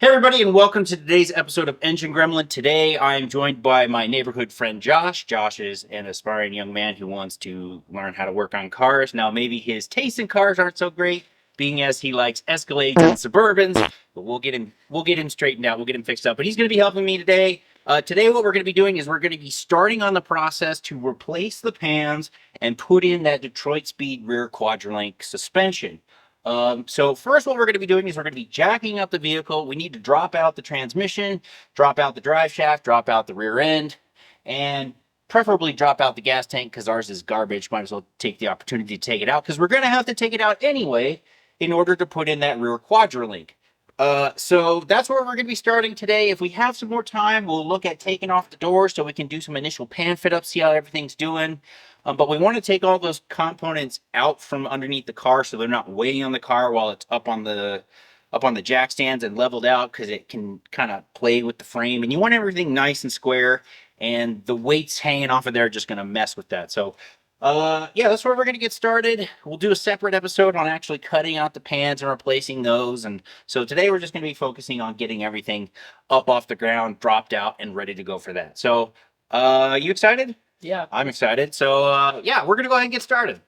Hey everybody, and welcome to today's episode of Engine Gremlin. Today I am joined by my neighborhood friend Josh. Josh is an aspiring young man who wants to learn how to work on cars. Now maybe his taste in cars aren't so great, being as he likes Escalades and Suburbans, but we'll get him straightened out, we'll get him fixed up. But he's gonna be helping me today. Today what we're gonna be doing is we're gonna be starting on the process to replace the pans and put in that Detroit Speed rear quadrillink suspension. So first what we're going to be doing is we're going to be jacking up the vehicle. We need to drop out the transmission, drop out the drive shaft, drop out the rear end, and preferably drop out the gas tank because ours is garbage. Might as well take the opportunity to take it out because we're going to have to take it out anyway in order to put in that rear quadrillink. So that's where we're going to be starting today. If we have some more time, we'll look at taking off the doors so we can do some initial pan fit up, see how everything's doing. But we want to take all those components out from underneath the car so they're not weighing on the car while it's up on the jack stands and leveled out, because it can kind of play with the frame, and you want everything nice and square, and the weights hanging off of there are just going to mess with that. So yeah, that's where we're going to get started. We'll do a separate episode on actually cutting out the pans and replacing those. And so today we're just going to be focusing on getting everything up off the ground, dropped out, and ready to go for that. So you excited? Yeah. I'm excited. So yeah, we're going to go ahead and get started.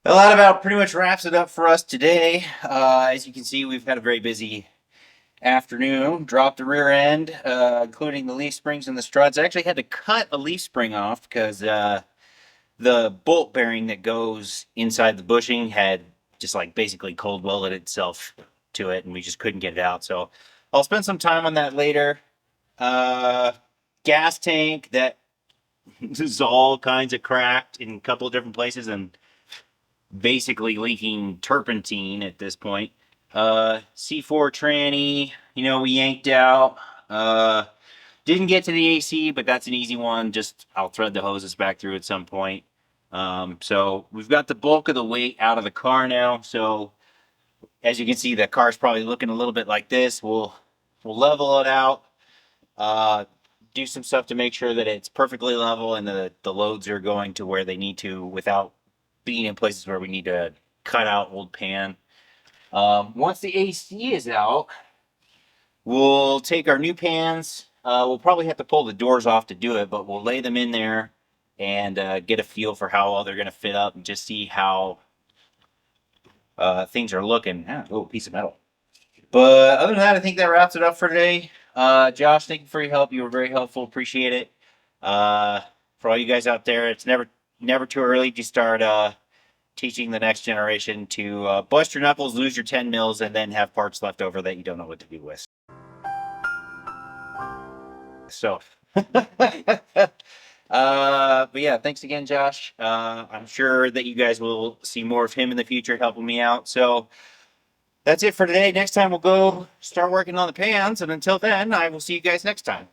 Well, that about pretty much wraps it up for us today. As you can see, we've had a very busy afternoon. Dropped the rear end, including the leaf springs and the struts. I actually had to cut a leaf spring off because the bolt bearing that goes inside the bushing had just like basically cold welded itself to it, and we just couldn't get it out. So I'll spend some time on that later. Uh, Gas tank that is all kinds of cracked in a couple of different places and basically leaking turpentine at this point. C4 tranny, we yanked out. Didn't get to the AC, but that's an easy one. Just I'll thread the hoses back through at some point. So we've got the bulk of the weight out of the car now. So as you can see, the car's probably looking a little bit like this. We'll level it out. Do some stuff to make sure that it's perfectly level and the loads are going to where they need to without being in places where we need to cut out old pan. Once the AC is out, we'll take our new pans. We'll probably have to pull the doors off to do it, but we'll lay them in there and get a feel for how well they're going to fit up and just see how things are looking. Oh, piece of metal. But other than that, I think that wraps it up for today. Josh, thank you for your help. You were very helpful. Appreciate it. For all you guys out there, it's never too early to start teaching the next generation to bust your knuckles, lose your 10 mils, and then have parts left over that you don't know what to do with. So, but yeah, thanks again, Josh. I'm sure that you guys will see more of him in the future helping me out. So that's it for today. Next time we'll go start working on the pans. And until then, I will see you guys next time.